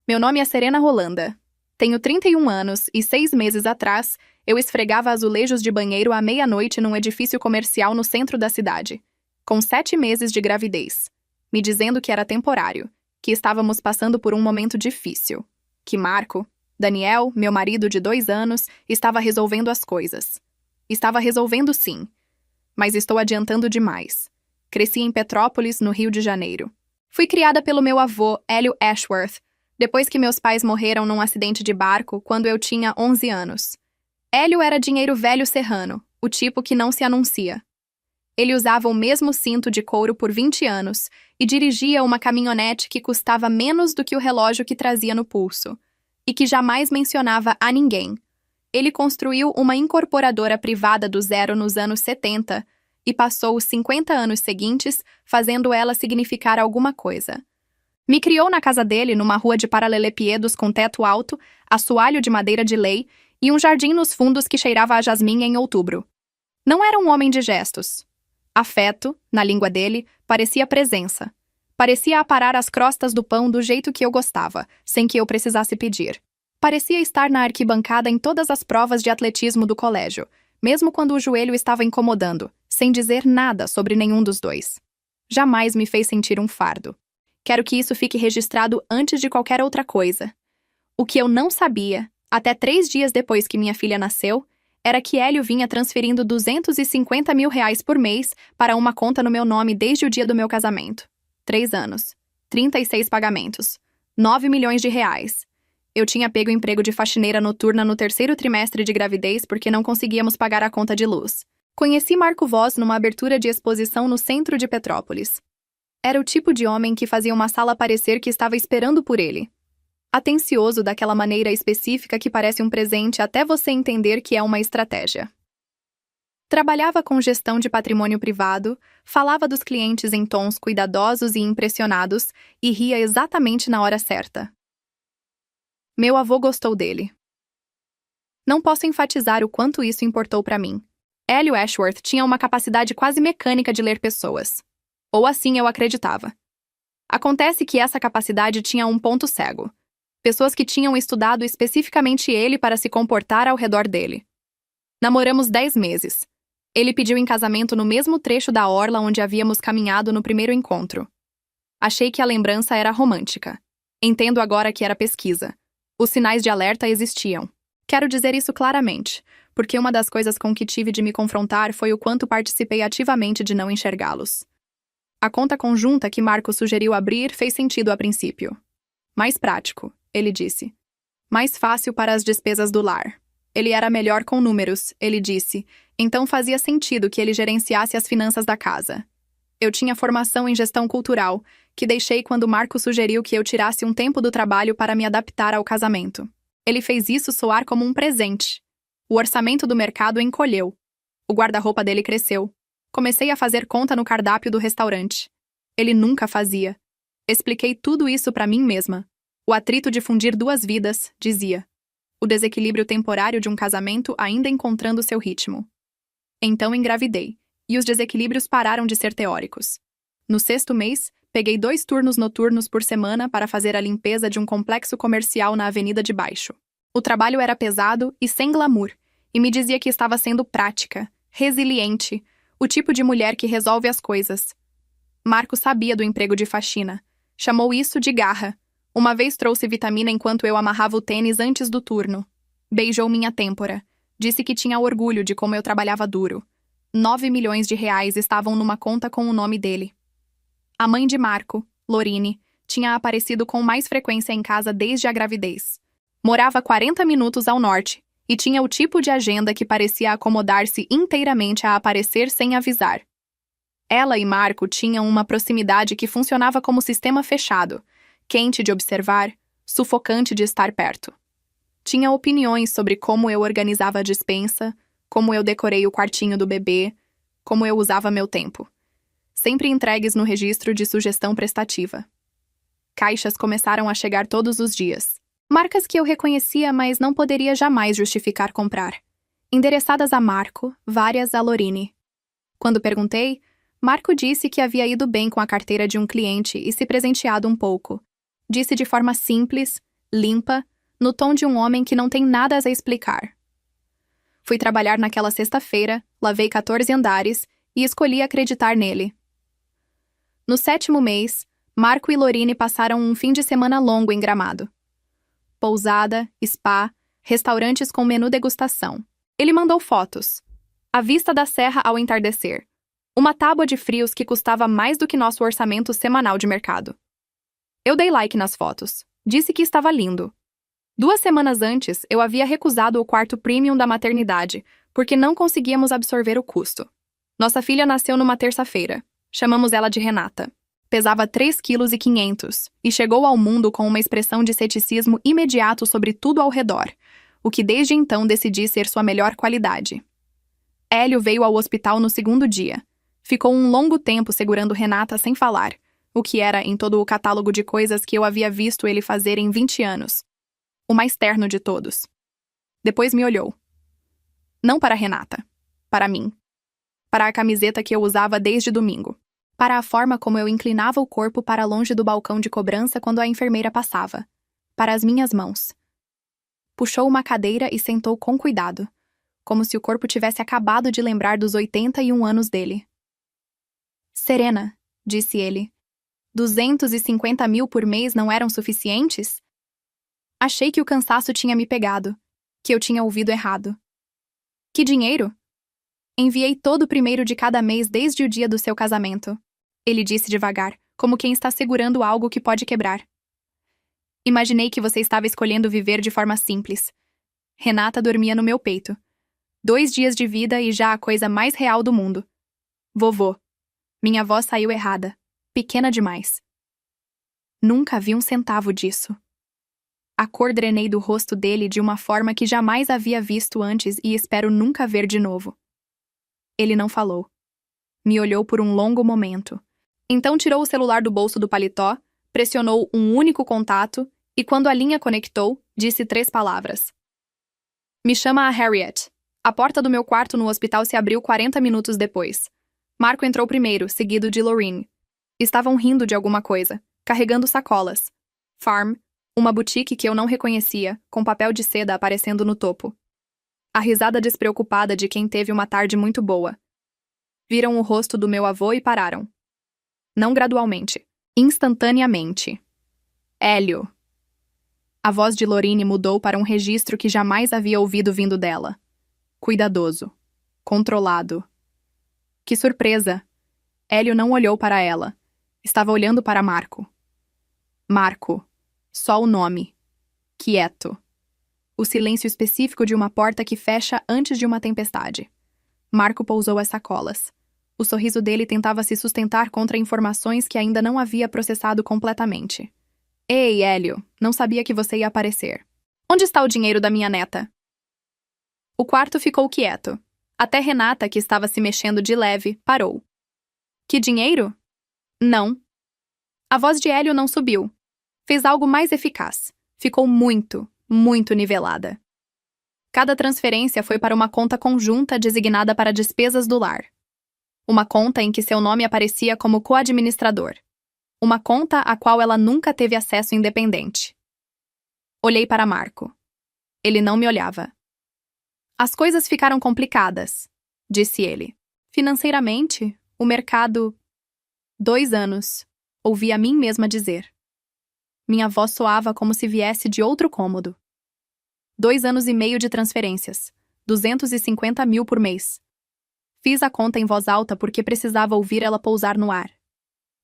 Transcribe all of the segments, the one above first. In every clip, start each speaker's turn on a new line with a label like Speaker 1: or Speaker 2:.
Speaker 1: Meu nome é Serena Rolanda. Tenho 31 anos e 6 meses atrás, eu esfregava azulejos de banheiro à meia-noite num edifício comercial no centro da cidade, com 7 meses de gravidez, me dizendo que era temporário, que estávamos passando por um momento difícil, que Marco, Daniel, meu marido de 2 anos, estava resolvendo as coisas. Estava resolvendo sim, mas estou adiantando demais. Cresci em Petrópolis, no Rio de Janeiro. Fui criada pelo meu avô, Hélio Ashworth, depois que meus pais morreram num acidente de barco quando eu tinha 11 anos. Hélio era dinheiro velho serrano, o tipo que não se anuncia. Ele usava o mesmo cinto de couro por 20 anos e dirigia uma caminhonete que custava menos do que o relógio que trazia no pulso, e que jamais mencionava a ninguém. Ele construiu uma incorporadora privada do zero nos anos 70 e passou os 50 anos seguintes fazendo ela significar alguma coisa. Me criou na casa dele, numa rua de paralelepípedos com teto alto, assoalho de madeira de lei e um jardim nos fundos que cheirava a jasmim em outubro. Não era um homem de gestos. Afeto, na língua dele, parecia presença. Parecia aparar as crostas do pão do jeito que eu gostava, sem que eu precisasse pedir. Parecia estar na arquibancada em todas as provas de atletismo do colégio, mesmo quando o joelho estava incomodando, sem dizer nada sobre nenhum dos dois. Jamais me fez sentir um fardo. Quero que isso fique registrado antes de qualquer outra coisa. O que eu não sabia, até 3 dias depois que minha filha nasceu, era que Hélio vinha transferindo R$ 250 mil por mês para uma conta no meu nome desde o dia do meu casamento. 3 anos. 36 pagamentos. 9 milhões de reais. Eu tinha pego emprego de faxineira noturna no 3º trimestre de gravidez porque não conseguíamos pagar a conta de luz. Conheci Marco Voss numa abertura de exposição no centro de Petrópolis. Era o tipo de homem que fazia uma sala parecer que estava esperando por ele. Atencioso daquela maneira específica que parece um presente até você entender que é uma estratégia. Trabalhava com gestão de patrimônio privado, falava dos clientes em tons cuidadosos e impressionados e ria exatamente na hora certa. Meu avô gostou dele. Não posso enfatizar o quanto isso importou para mim. Hélio Ashworth tinha uma capacidade quase mecânica de ler pessoas. Ou assim eu acreditava. Acontece que essa capacidade tinha um ponto cego. Pessoas que tinham estudado especificamente ele para se comportar ao redor dele. Namoramos 10 meses. Ele pediu em casamento no mesmo trecho da orla onde havíamos caminhado no primeiro encontro. Achei que a lembrança era romântica. Entendo agora que era pesquisa. Os sinais de alerta existiam. Quero dizer isso claramente, porque uma das coisas com que tive de me confrontar foi o quanto participei ativamente de não enxergá-los. A conta conjunta que Marco sugeriu abrir fez sentido a princípio. Mais prático, ele disse. Mais fácil para as despesas do lar. Ele era melhor com números, ele disse, então fazia sentido que ele gerenciasse as finanças da casa. Eu tinha formação em gestão cultural, que deixei quando Marco sugeriu que eu tirasse um tempo do trabalho para me adaptar ao casamento. Ele fez isso soar como um presente. O orçamento do mercado encolheu. O guarda-roupa dele cresceu. Comecei a fazer conta no cardápio do restaurante. Ele nunca fazia. Expliquei tudo isso para mim mesma. O atrito de fundir 2 vidas, dizia. O desequilíbrio temporário de um casamento ainda encontrando seu ritmo. Então engravidei, e os desequilíbrios pararam de ser teóricos. No 6º mês, peguei 2 turnos noturnos por semana para fazer a limpeza de um complexo comercial na Avenida de Baixo. O trabalho era pesado e sem glamour, e me dizia que estava sendo prática, resiliente, o tipo de mulher que resolve as coisas. Marco sabia do emprego de faxina. Chamou isso de garra. Uma vez trouxe vitamina enquanto eu amarrava o tênis antes do turno. Beijou minha têmpora. Disse que tinha orgulho de como eu trabalhava duro. 9 milhões de reais estavam numa conta com o nome dele. A mãe de Marco, Lorine, tinha aparecido com mais frequência em casa desde a gravidez. Morava 40 minutos ao norte e tinha o tipo de agenda que parecia acomodar-se inteiramente a aparecer sem avisar. Ela e Marco tinham uma proximidade que funcionava como sistema fechado, quente de observar, sufocante de estar perto. Tinha opiniões sobre como eu organizava a despensa, como eu decorei o quartinho do bebê, como eu usava meu tempo. Sempre entregues no registro de sugestão prestativa. Caixas começaram a chegar todos os dias. Marcas que eu reconhecia, mas não poderia jamais justificar comprar. Endereçadas a Marco, várias a Lorine. Quando perguntei, Marco disse que havia ido bem com a carteira de um cliente e se presenteado um pouco. Disse de forma simples, limpa, no tom de um homem que não tem nada a explicar. Fui trabalhar naquela sexta-feira, lavei 14 andares e escolhi acreditar nele. No 7º mês, Marco e Lorine passaram um fim de semana longo em Gramado. Pousada, spa, restaurantes com menu degustação. Ele mandou fotos. A vista da serra ao entardecer. Uma tábua de frios que custava mais do que nosso orçamento semanal de mercado. Eu dei like nas fotos. Disse que estava lindo. 2 semanas antes, eu havia recusado o quarto premium da maternidade, porque não conseguíamos absorver o custo. Nossa filha nasceu numa terça-feira. Chamamos ela de Renata. Pesava 3,5 kg e chegou ao mundo com uma expressão de ceticismo imediato sobre tudo ao redor, o que desde então decidi ser sua melhor qualidade. Hélio veio ao hospital no 2º dia. Ficou um longo tempo segurando Renata sem falar, o que era em todo o catálogo de coisas que eu havia visto ele fazer em 20 anos. O mais terno de todos. Depois me olhou. Não para Renata. Para mim. Para a camiseta que eu usava desde domingo. Para a forma como eu inclinava o corpo para longe do balcão de cobrança quando a enfermeira passava. Para as minhas mãos. Puxou uma cadeira e sentou com cuidado, como se o corpo tivesse acabado de lembrar dos 81 anos dele. Serena, disse ele. 250 mil por mês não eram suficientes? Achei que o cansaço tinha me pegado, que eu tinha ouvido errado. Que dinheiro? Enviei todo o primeiro de cada mês desde o dia do seu casamento. Ele disse devagar, como quem está segurando algo que pode quebrar. Imaginei que você estava escolhendo viver de forma simples. Renata dormia no meu peito. 2 dias de vida e já a coisa mais real do mundo. Vovô. Minha voz saiu errada. Pequena demais. Nunca vi um centavo disso. A cor drenei do rosto dele de uma forma que jamais havia visto antes e espero nunca ver de novo. Ele não falou. Me olhou por um longo momento. Então tirou o celular do bolso do paletó, pressionou um único contato e, quando a linha conectou, disse 3 palavras. Me chama a Harriet. A porta do meu quarto no hospital se abriu 40 minutos depois. Marco entrou primeiro, seguido de Lorine. Estavam rindo de alguma coisa, carregando sacolas. Farm, uma boutique que eu não reconhecia, com papel de seda aparecendo no topo. A risada despreocupada de quem teve uma tarde muito boa. Viram o rosto do meu avô e pararam. Não gradualmente. Instantaneamente. Hélio. A voz de Lorine mudou para um registro que jamais havia ouvido vindo dela. Cuidadoso. Controlado. Que surpresa! Hélio não olhou para ela. Estava olhando para Marco. Marco. Só o nome. Quieto. O silêncio específico de uma porta que fecha antes de uma tempestade. Marco pousou as sacolas. O sorriso dele tentava se sustentar contra informações que ainda não havia processado completamente. Ei, Hélio, não sabia que você ia aparecer. Onde está o dinheiro da minha neta? O quarto ficou quieto. Até Renata, que estava se mexendo de leve, parou. Que dinheiro? Não. A voz de Hélio não subiu. Fez algo mais eficaz. Ficou muito, muito nivelada. Cada transferência foi para uma conta conjunta designada para despesas do lar. Uma conta em que seu nome aparecia como coadministrador. Uma conta a qual ela nunca teve acesso independente. Olhei para Marco. Ele não me olhava. As coisas ficaram complicadas, disse ele. Financeiramente, o mercado... 2 anos, ouvi a mim mesma dizer. Minha voz soava como se viesse de outro cômodo. 2 anos e meio de transferências, 250 mil por mês. Fiz a conta em voz alta porque precisava ouvir ela pousar no ar.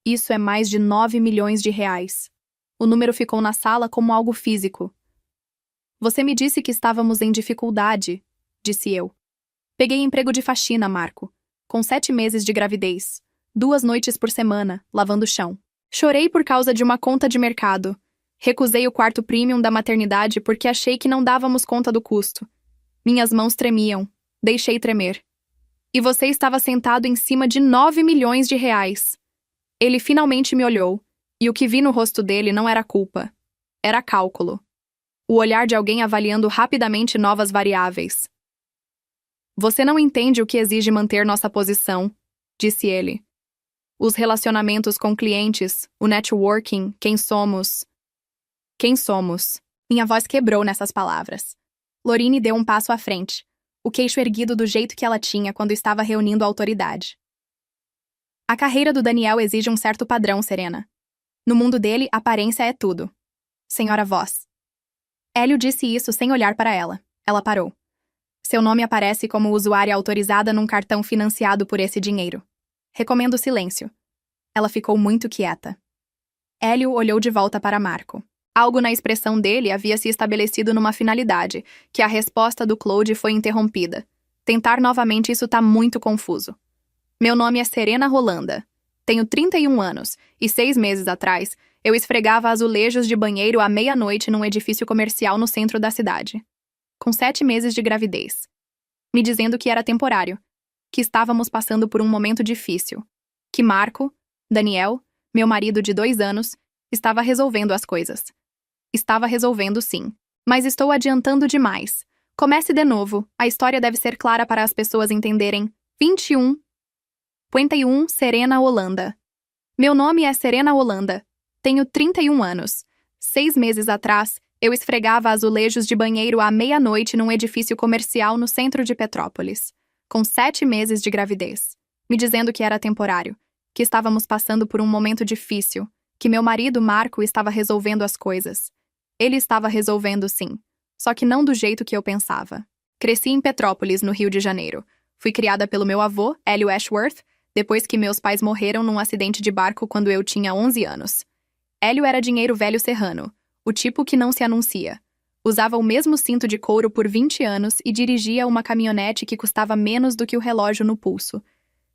Speaker 1: Isso é mais de 9 milhões de reais. O número ficou na sala como algo físico. Você me disse que estávamos em dificuldade, disse eu. Peguei emprego de faxina, Marco, com 7 meses de gravidez, 2 noites por semana, lavando o chão. Chorei por causa de uma conta de mercado. Recusei o quarto premium da maternidade porque achei que não dávamos conta do custo. Minhas mãos tremiam. Deixei tremer. E você estava sentado em cima de 9 milhões de reais. Ele finalmente me olhou, e o que vi no rosto dele não era culpa. Era cálculo. O olhar de alguém avaliando rapidamente novas variáveis. Você não entende o que exige manter nossa posição, disse ele. Os relacionamentos com clientes, o networking, quem somos. Quem somos? Minha voz quebrou nessas palavras. Lorine deu um passo à frente, o queixo erguido do jeito que ela tinha quando estava reunindo a autoridade. A carreira do Daniel exige um certo padrão, Serena. No mundo dele, aparência é tudo. Senhora Voss. Hélio disse isso sem olhar para ela. Ela parou. Seu nome aparece como usuária autorizada num cartão financiado por esse dinheiro. Recomendo silêncio. Ela ficou muito quieta. Hélio olhou de volta para Marco. Algo na expressão dele havia se estabelecido numa finalidade, que a resposta do Claude foi interrompida. Tentar novamente isso tá muito confuso. Meu nome é Serena Rolanda. Tenho 31 anos, e 6 meses atrás, eu esfregava azulejos de banheiro à meia-noite num edifício comercial no centro da cidade. Com 7 meses de gravidez. Me dizendo que era temporário, que estávamos passando por um momento difícil, que Marco, Daniel, meu marido de 2 anos, estava resolvendo as coisas. Estava resolvendo, sim. Mas estou adiantando demais. Comece de novo, a história deve ser clara para as pessoas entenderem. 51, Serena Holanda. Meu nome é Serena Holanda. Tenho 31 anos. 6 meses atrás, eu esfregava azulejos de banheiro à meia-noite num edifício comercial no centro de Petrópolis, com 7 meses de gravidez, me dizendo que era temporário, que estávamos passando por um momento difícil, que meu marido Marco estava resolvendo as coisas. Ele estava resolvendo, sim, só que não do jeito que eu pensava. Cresci em Petrópolis, no Rio de Janeiro. Fui criada pelo meu avô, Hélio Ashworth, depois que meus pais morreram num acidente de barco quando eu tinha 11 anos. Hélio era dinheiro velho serrano, o tipo que não se anuncia. Usava o mesmo cinto de couro por 20 anos e dirigia uma caminhonete que custava menos do que o relógio no pulso.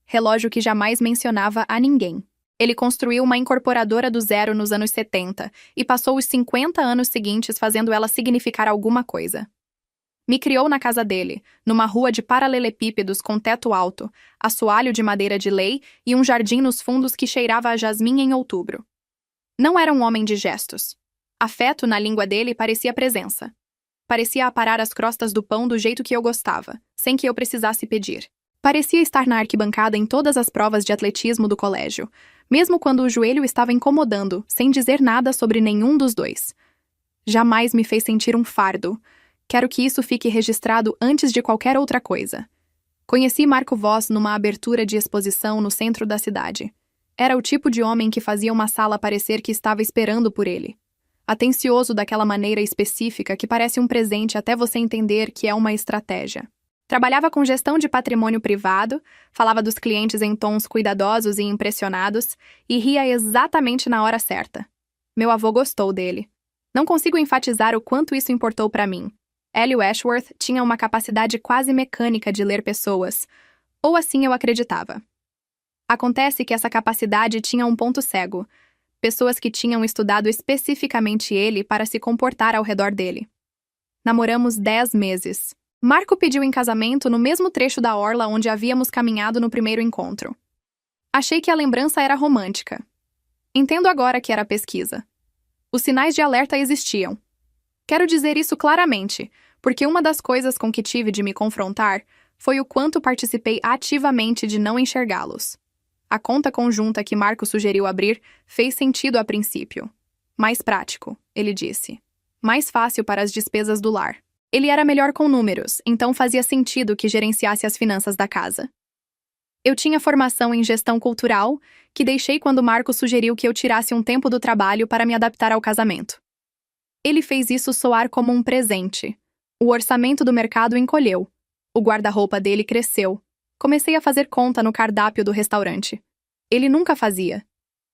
Speaker 1: Relógio que jamais mencionava a ninguém. Ele construiu uma incorporadora do zero nos anos 70 e passou os 50 anos seguintes fazendo ela significar alguma coisa. Me criou na casa dele, numa rua de paralelepípedos com teto alto, assoalho de madeira de lei e um jardim nos fundos que cheirava a jasmim em outubro. Não era um homem de gestos. Afeto na língua dele parecia presença. Parecia aparar as crostas do pão do jeito que eu gostava, sem que eu precisasse pedir. Parecia estar na arquibancada em todas as provas de atletismo do colégio, mesmo quando o joelho estava incomodando, sem dizer nada sobre nenhum dos dois. Jamais me fez sentir um fardo. Quero que isso fique registrado antes de qualquer outra coisa. Conheci Marco Voss numa abertura de exposição no centro da cidade. Era o tipo de homem que fazia uma sala parecer que estava esperando por ele. Atencioso daquela maneira específica que parece um presente até você entender que é uma estratégia. Trabalhava com gestão de patrimônio privado, falava dos clientes em tons cuidadosos e impressionados, e ria exatamente na hora certa. Meu avô gostou dele. Não consigo enfatizar o quanto isso importou para mim. Hélio Ashworth tinha uma capacidade quase mecânica de ler pessoas, ou assim eu acreditava. Acontece que essa capacidade tinha um ponto cego, pessoas que tinham estudado especificamente ele para se comportar ao redor dele. Namoramos 10 meses. Marco pediu em casamento no mesmo trecho da orla onde havíamos caminhado no primeiro encontro. Achei que a lembrança era romântica. Entendo agora que era pesquisa. Os sinais de alerta existiam. Quero dizer isso claramente, porque uma das coisas com que tive de me confrontar foi o quanto participei ativamente de não enxergá-los. A conta conjunta que Marco sugeriu abrir fez sentido a princípio. Mais prático, ele disse. Mais fácil para as despesas do lar. Ele era melhor com números, então fazia sentido que gerenciasse as finanças da casa. Eu tinha formação em gestão cultural, que deixei quando Marco sugeriu que eu tirasse um tempo do trabalho para me adaptar ao casamento. Ele fez isso soar como um presente. O orçamento do mercado encolheu. O guarda-roupa dele cresceu. Comecei a fazer conta no cardápio do restaurante. Ele nunca fazia.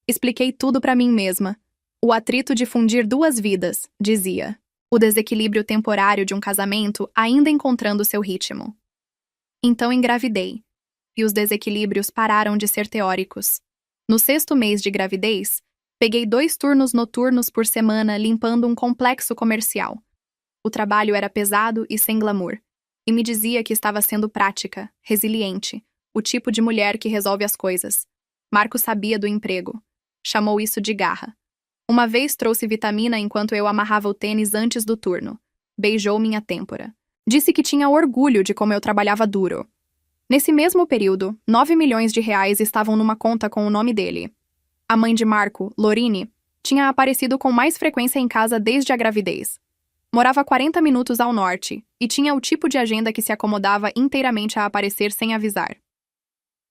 Speaker 1: Expliquei tudo para mim mesma. O atrito de fundir 2 vidas, dizia. O desequilíbrio temporário de um casamento ainda encontrando seu ritmo. Então engravidei. E os desequilíbrios pararam de ser teóricos. No 6º mês de gravidez, peguei 2 turnos noturnos por semana limpando um complexo comercial. O trabalho era pesado e sem glamour. E me dizia que estava sendo prática, resiliente, o tipo de mulher que resolve as coisas. Marco sabia do emprego. Chamou isso de garra. Uma vez trouxe vitamina enquanto eu amarrava o tênis antes do turno. Beijou minha têmpora. Disse que tinha orgulho de como eu trabalhava duro. Nesse mesmo período, 9 milhões de reais estavam numa conta com o nome dele. A mãe de Marco, Lorine, tinha aparecido com mais frequência em casa desde a gravidez. Morava 40 minutos ao norte e tinha o tipo de agenda que se acomodava inteiramente a aparecer sem avisar.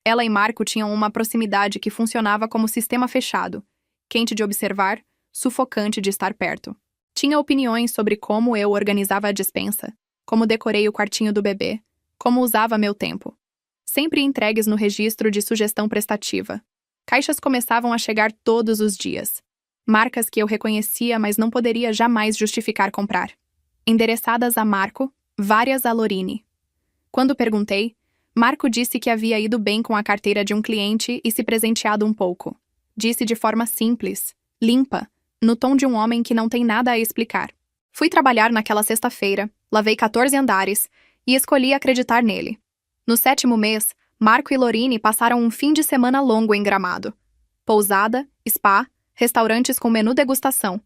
Speaker 1: Ela e Marco tinham uma proximidade que funcionava como sistema fechado, quente de observar, sufocante de estar perto. Tinha opiniões sobre como eu organizava a despensa, como decorei o quartinho do bebê, como usava meu tempo. Sempre entregues no registro de sugestão prestativa. Caixas começavam a chegar todos os dias. Marcas que eu reconhecia, mas não poderia jamais justificar comprar. Endereçadas a Marco, várias a Lorine. Quando perguntei, Marco disse que havia ido bem com a carteira de um cliente e se presenteado um pouco. Disse de forma simples, limpa, no tom de um homem que não tem nada a explicar. Fui trabalhar naquela sexta-feira, lavei 14 andares e escolhi acreditar nele. No 7º mês, Marco e Lorine passaram um fim de semana longo em Gramado. Pousada, spa, restaurantes com menu degustação.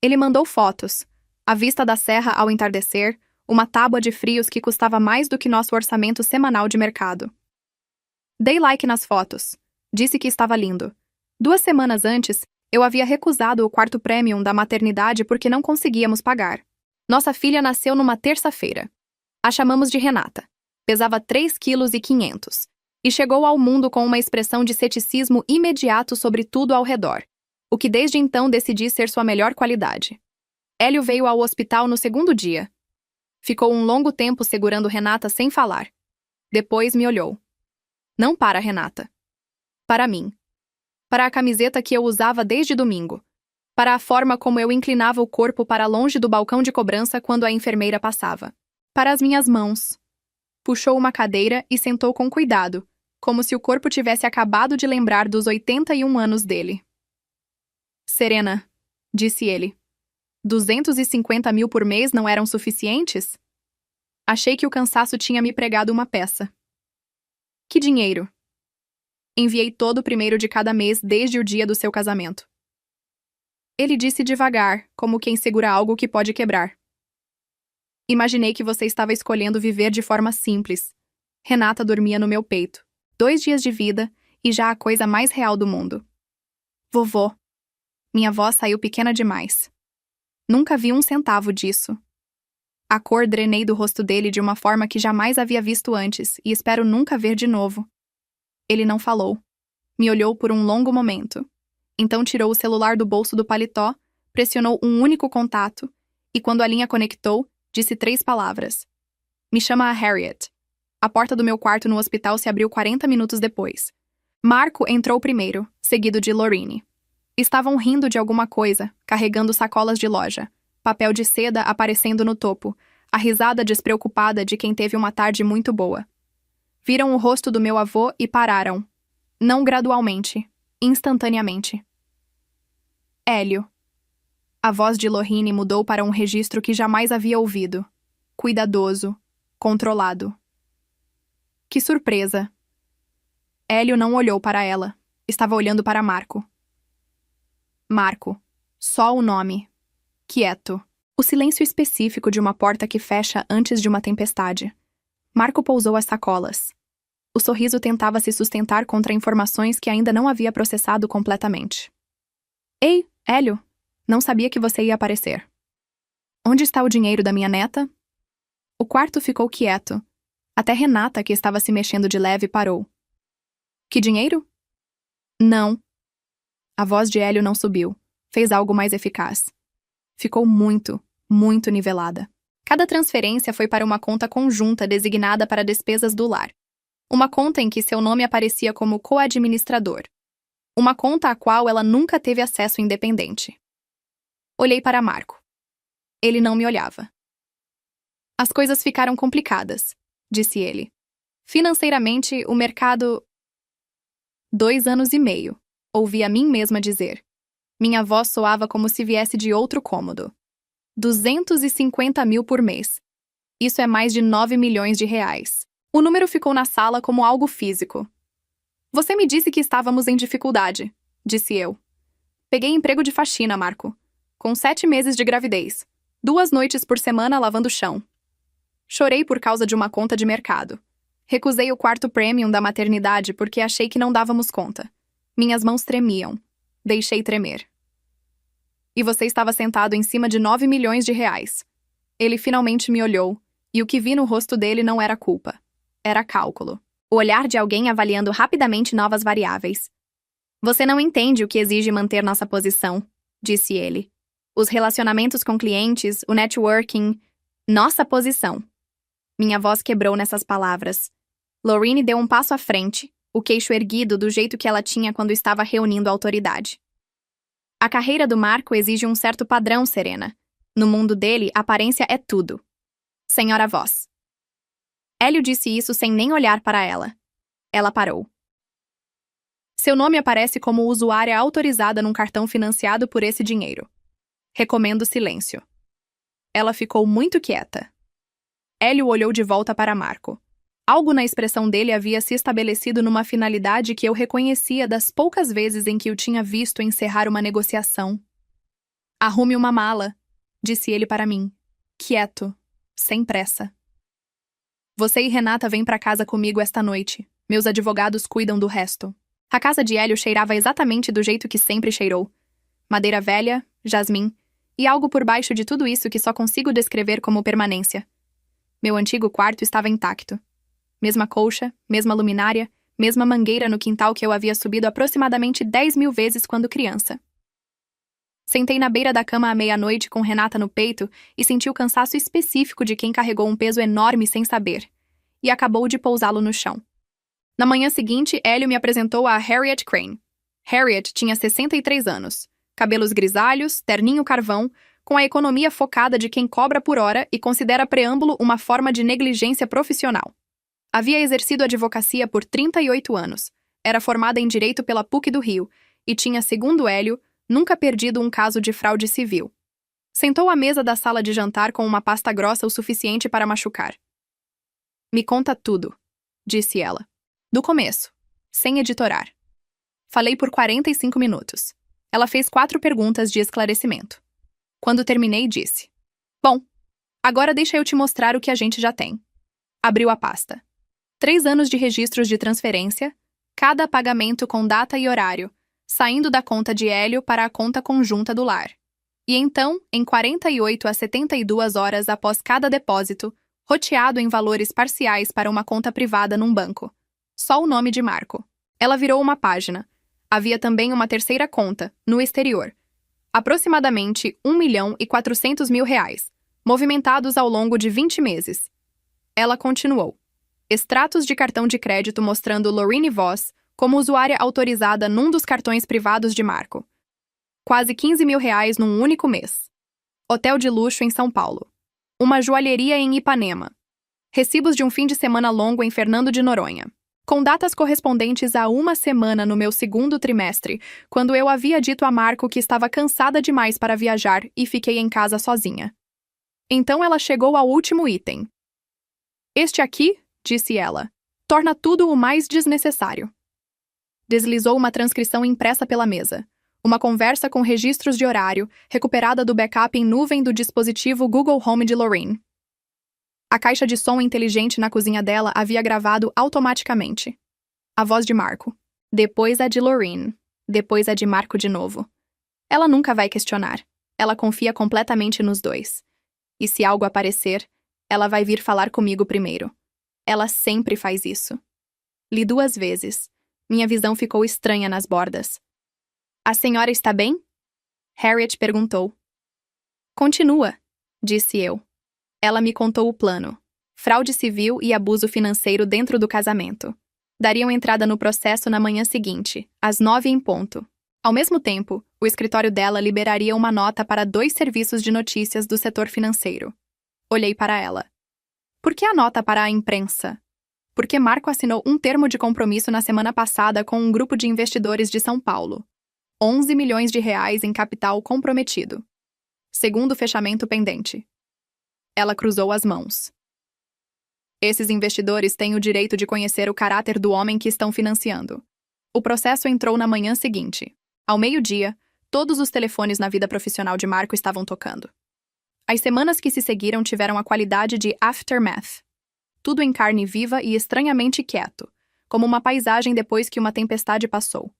Speaker 1: Ele mandou fotos. A vista da serra ao entardecer, uma tábua de frios que custava mais do que nosso orçamento semanal de mercado. Dei like nas fotos. Disse que estava lindo. 2 semanas antes, eu havia recusado o quarto premium da maternidade porque não conseguíamos pagar. Nossa filha nasceu numa terça-feira. A chamamos de Renata. Pesava 3,5 kg e chegou ao mundo com uma expressão de ceticismo imediato sobre tudo ao redor, o que desde então decidi ser sua melhor qualidade. Hélio veio ao hospital no 2º dia. Ficou um longo tempo segurando Renata sem falar. Depois me olhou. Não para, Renata. Para mim. Para a camiseta que eu usava desde domingo. Para a forma como eu inclinava o corpo para longe do balcão de cobrança quando a enfermeira passava. Para as minhas mãos. Puxou uma cadeira e sentou com cuidado, como se o corpo tivesse acabado de lembrar dos 81 anos dele. Serena, disse ele. 250 mil por mês não eram suficientes? Achei que o cansaço tinha me pregado uma peça. Que dinheiro? Enviei todo o primeiro de cada mês desde o dia do seu casamento. Ele disse devagar, como quem segura algo que pode quebrar. Imaginei que você estava escolhendo viver de forma simples. Renata dormia no meu peito. 2 dias de vida e já a coisa mais real do mundo. Vovô. Minha voz saiu pequena demais. Nunca vi 1 centavo disso. A cor drenei do rosto dele de uma forma que jamais havia visto antes e espero nunca ver de novo. Ele não falou. Me olhou por um longo momento. Então tirou o celular do bolso do paletó, pressionou um único contato e, quando a linha conectou, disse 3 palavras. Me chama a Harriet. A porta do meu quarto no hospital se abriu 40 minutos depois. Marco entrou primeiro, seguido de Lorine. Estavam rindo de alguma coisa, carregando sacolas de loja, papel de seda aparecendo no topo, a risada despreocupada de quem teve uma tarde muito boa. Viram o rosto do meu avô e pararam. Não gradualmente, instantaneamente. Hélio. A voz de Lorine mudou para um registro que jamais havia ouvido. Cuidadoso, controlado. Que surpresa! Hélio não olhou para ela. Estava olhando para Marco. Marco. Só o nome. Quieto. O silêncio específico de uma porta que fecha antes de uma tempestade. Marco pousou as sacolas. O sorriso tentava se sustentar contra informações que ainda não havia processado completamente. Ei, Hélio, não sabia que você ia aparecer. Onde está o dinheiro da minha neta? O quarto ficou quieto. Até Renata, que estava se mexendo de leve, parou. Que dinheiro? Não. A voz de Hélio não subiu. Fez algo mais eficaz. Ficou muito, muito nivelada. Cada transferência foi para uma conta conjunta designada para despesas do lar. Uma conta em que seu nome aparecia como coadministrador. Uma conta à qual ela nunca teve acesso independente. Olhei para Marco. Ele não me olhava. As coisas ficaram complicadas, disse ele. Financeiramente, o mercado... 2 anos e meio, ouvi a mim mesma dizer. Minha voz soava como se viesse de outro cômodo. 250 mil por mês. Isso é mais de 9 milhões de reais. O número ficou na sala como algo físico. Você me disse que estávamos em dificuldade, disse eu. Peguei emprego de faxina, Marco. Com 7 meses de gravidez. 2 noites por semana lavando o chão. Chorei por causa de uma conta de mercado. Recusei o quarto premium da maternidade porque achei que não dávamos conta. Minhas mãos tremiam. Deixei tremer. E você estava sentado em cima de 9 milhões de reais. Ele finalmente me olhou, e o que vi no rosto dele não era culpa. Era cálculo. O olhar de alguém avaliando rapidamente novas variáveis. Você não entende o que exige manter nossa posição, disse ele. Os relacionamentos com clientes, o networking, nossa posição. Minha voz quebrou nessas palavras. Lorraine deu um passo à frente, o queixo erguido do jeito que ela tinha quando estava reunindo a autoridade. A carreira do Marco exige um certo padrão, Serena. No mundo dele, aparência é tudo. Senhora Voss. Hélio disse isso sem nem olhar para ela. Ela parou. Seu nome aparece como usuária autorizada num cartão financiado por esse dinheiro. Recomendo silêncio. Ela ficou muito quieta. Hélio olhou de volta para Marco. Algo na expressão dele havia se estabelecido numa finalidade que eu reconhecia das poucas vezes em que o tinha visto encerrar uma negociação. Arrume uma mala, disse ele para mim. Quieto, sem pressa. Você e Renata vêm para casa comigo esta noite. Meus advogados cuidam do resto. A casa de Hélio cheirava exatamente do jeito que sempre cheirou. Madeira velha, jasmim, e algo por baixo de tudo isso que só consigo descrever como permanência. Meu antigo quarto estava intacto. Mesma colcha, mesma luminária, mesma mangueira no quintal que eu havia subido aproximadamente 10.000 vezes quando criança. Sentei na beira da cama à meia-noite com Renata no peito e senti o cansaço específico de quem carregou um peso enorme sem saber, e acabou de pousá-lo no chão. Na manhã seguinte, Hélio me apresentou a Harriet Crane. Harriet tinha 63 anos, cabelos grisalhos, terninho carvão, com a economia focada de quem cobra por hora e considera preâmbulo uma forma de negligência profissional. Havia exercido advocacia por 38 anos, era formada em Direito pela PUC do Rio e tinha, segundo Hélio, nunca perdido um caso de fraude civil. Sentou à mesa da sala de jantar com uma pasta grossa o suficiente para machucar. Me conta tudo, disse ela. Do começo, sem editorar. Falei por 45 minutos. Ela fez 4 perguntas de esclarecimento. Quando terminei, disse: Bom, agora deixa eu te mostrar o que a gente já tem. Abriu a pasta. 3 anos de registros de transferência, cada pagamento com data e horário, saindo da conta de Hélio para a conta conjunta do lar. E então, em 48 a 72 horas após cada depósito, roteado em valores parciais para uma conta privada num banco. Só o nome de Marco. Ela virou uma página. Havia também uma terceira conta, no exterior. Aproximadamente R$1.400.000, movimentados ao longo de 20 meses. Ela continuou. Extratos de cartão de crédito mostrando Lorraine Voss como usuária autorizada num dos cartões privados de Marco. Quase R$15.000 num único mês. Hotel de luxo em São Paulo. Uma joalheria em Ipanema. Recibos de um fim de semana longo em Fernando de Noronha. Com datas correspondentes a uma semana no meu segundo trimestre, quando eu havia dito a Marco que estava cansada demais para viajar e fiquei em casa sozinha. Então ela chegou ao último item. Este aqui, disse ela, torna tudo o mais desnecessário. Deslizou uma transcrição impressa pela mesa. Uma conversa com registros de horário, recuperada do backup em nuvem do dispositivo Google Home de Lorraine. A caixa de som inteligente na cozinha dela havia gravado automaticamente. A voz de Marco. Depois a de Lorraine. Depois a de Marco de novo. Ela nunca vai questionar. Ela confia completamente nos dois. E se algo aparecer, ela vai vir falar comigo primeiro. Ela sempre faz isso. Li 2 vezes. Minha visão ficou estranha nas bordas. A senhora está bem? Harriet perguntou. Continua, disse eu. Ela me contou o plano. Fraude civil e abuso financeiro dentro do casamento. Dariam entrada no processo na manhã seguinte, às 9 em ponto. Ao mesmo tempo, o escritório dela liberaria uma nota para 2 serviços de notícias do setor financeiro. Olhei para ela. Por que a nota para a imprensa? Porque Marco assinou um termo de compromisso na semana passada com um grupo de investidores de São Paulo. R$11 milhões em capital comprometido. Segundo o fechamento pendente. Ela cruzou as mãos. Esses investidores têm o direito de conhecer o caráter do homem que estão financiando. O processo entrou na manhã seguinte. Ao meio-dia, todos os telefones na vida profissional de Marco estavam tocando. As semanas que se seguiram tiveram a qualidade de aftermath. Tudo em carne viva e estranhamente quieto, como uma paisagem depois que uma tempestade passou.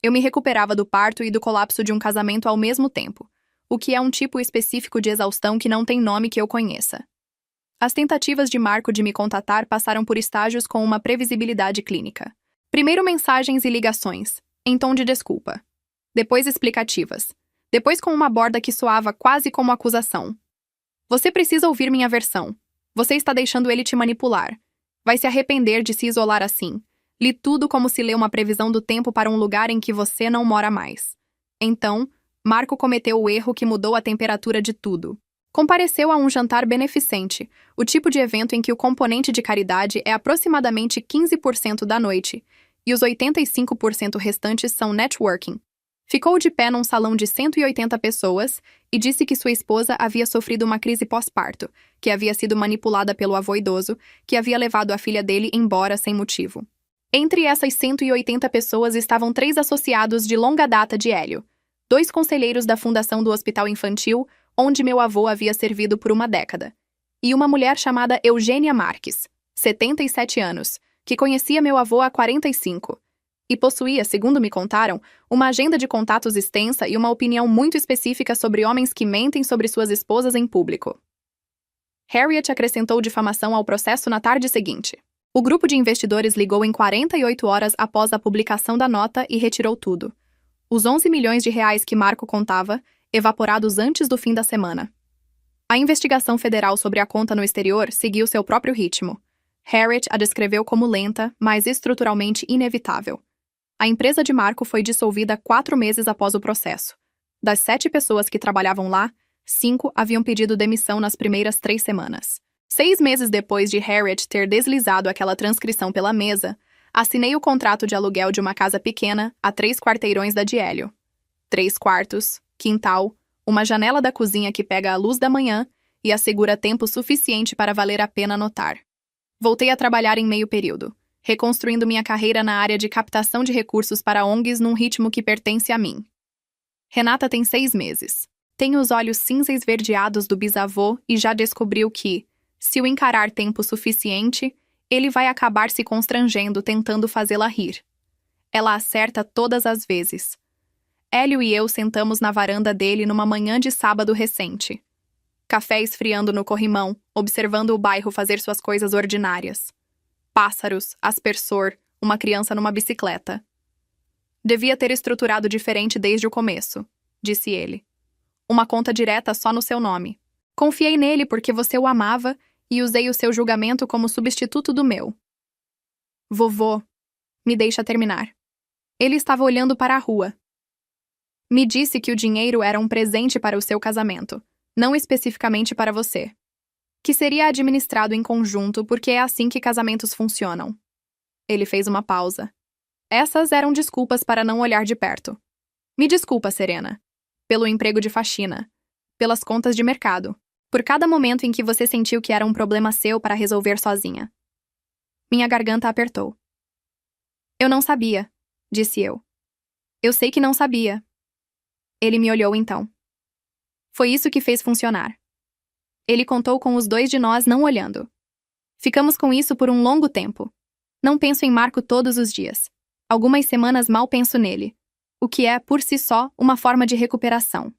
Speaker 1: Eu me recuperava do parto e do colapso de um casamento ao mesmo tempo, o que é um tipo específico de exaustão que não tem nome que eu conheça. As tentativas de Marco de me contatar passaram por estágios com uma previsibilidade clínica. Primeiro mensagens e ligações, em tom de desculpa. Depois explicativas. Depois com uma borda que soava quase como acusação. Você precisa ouvir minha versão. Você está deixando ele te manipular. Vai se arrepender de se isolar assim. Li tudo como se lê uma previsão do tempo para um lugar em que você não mora mais. Então, Marco cometeu o erro que mudou a temperatura de tudo. Compareceu a um jantar beneficente, o tipo de evento em que o componente de caridade é aproximadamente 15% da noite, e os 85% restantes são networking. Ficou de pé num salão de 180 pessoas e disse que sua esposa havia sofrido uma crise pós-parto, que havia sido manipulada pelo avô idoso, que havia levado a filha dele embora sem motivo. Entre essas 180 pessoas estavam 3 associados de longa data de Hélio, 2 conselheiros da fundação do Hospital Infantil, onde meu avô havia servido por uma década, e uma mulher chamada Eugênia Marques, 77 anos, que conhecia meu avô há 45, e possuía, segundo me contaram, uma agenda de contatos extensa e uma opinião muito específica sobre homens que mentem sobre suas esposas em público. Harriet acrescentou difamação ao processo na tarde seguinte. O grupo de investidores ligou em 48 horas após a publicação da nota e retirou tudo. Os 11 milhões de reais que Marco contava, evaporados antes do fim da semana. A investigação federal sobre a conta no exterior seguiu seu próprio ritmo. Harriet a descreveu como lenta, mas estruturalmente inevitável. A empresa de Marco foi dissolvida 4 meses após o processo. Das 7 pessoas que trabalhavam lá, 5 haviam pedido demissão nas primeiras 3 semanas. 6 meses depois de Harriet ter deslizado aquela transcrição pela mesa, assinei o contrato de aluguel de uma casa pequena a 3 quarteirões da de Hélio. 3 quartos, quintal, uma janela da cozinha que pega a luz da manhã e assegura tempo suficiente para valer a pena notar. Voltei a trabalhar em meio período, reconstruindo minha carreira na área de captação de recursos para ONGs num ritmo que pertence a mim. Renata tem 6 meses. Tem os olhos cinza esverdeados do bisavô e já descobriu que, se o encarar tempo suficiente, ele vai acabar se constrangendo tentando fazê-la rir. Ela acerta todas as vezes. Hélio e eu sentamos na varanda dele numa manhã de sábado recente. Café esfriando no corrimão, observando o bairro fazer suas coisas ordinárias. Pássaros, aspersor, uma criança numa bicicleta. Devia ter estruturado diferente desde o começo, disse ele. Uma conta direta só no seu nome. Confiei nele porque você o amava e usei o seu julgamento como substituto do meu. Vovô, me deixa terminar. Ele estava olhando para a rua. Me disse que o dinheiro era um presente para o seu casamento, não especificamente para você. Que seria administrado em conjunto porque é assim que casamentos funcionam. Ele fez uma pausa. Essas eram desculpas para não olhar de perto. Me desculpa, Serena. Pelo emprego de faxina. Pelas contas de mercado. Por cada momento em que você sentiu que era um problema seu para resolver sozinha. Minha garganta apertou. Eu não sabia, disse eu. Eu sei que não sabia. Ele me olhou então. Foi isso que fez funcionar. Ele contou com os 2 de nós não olhando. Ficamos com isso por um longo tempo. Não penso em Marco todos os dias. Algumas semanas mal penso nele. O que é, por si só, uma forma de recuperação.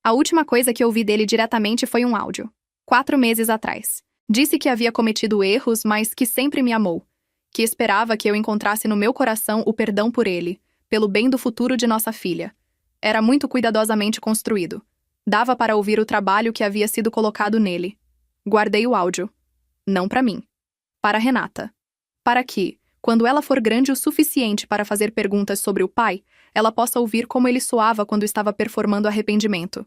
Speaker 1: A última coisa que ouvi dele diretamente foi um áudio. 4 meses atrás. Disse que havia cometido erros, mas que sempre me amou. Que esperava que eu encontrasse no meu coração o perdão por ele, pelo bem do futuro de nossa filha. Era muito cuidadosamente construído. Dava para ouvir o trabalho que havia sido colocado nele. Guardei o áudio. Não para mim. Para Renata. Para que, quando ela for grande o suficiente para fazer perguntas sobre o pai, ela possa ouvir como ele soava quando estava performando arrependimento.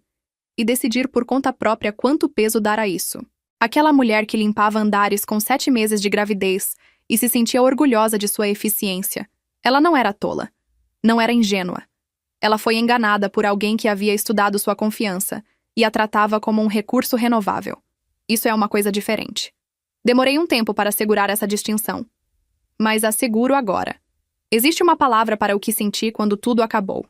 Speaker 1: E decidir por conta própria quanto peso dar a isso. Aquela mulher que limpava andares com 7 meses de gravidez e se sentia orgulhosa de sua eficiência. Ela não era tola. Não era ingênua. Ela foi enganada por alguém que havia estudado sua confiança e a tratava como um recurso renovável. Isso é uma coisa diferente. Demorei um tempo para assegurar essa distinção. Mas asseguro agora. Existe uma palavra para o que senti quando tudo acabou.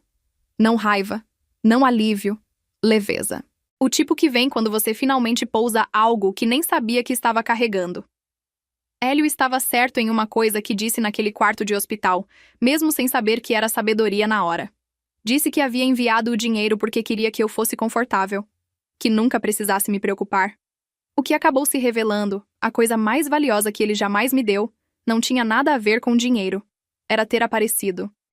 Speaker 1: Não raiva, não alívio, leveza. O tipo que vem quando você finalmente pousa algo que nem sabia que estava carregando. Hélio estava certo em uma coisa que disse naquele quarto de hospital, mesmo sem saber que era sabedoria na hora. Disse que havia enviado o dinheiro porque queria que eu fosse confortável, que nunca precisasse me preocupar. O que acabou se revelando, a coisa mais valiosa que ele jamais me deu, não tinha nada a ver com dinheiro. Era ter aparecido.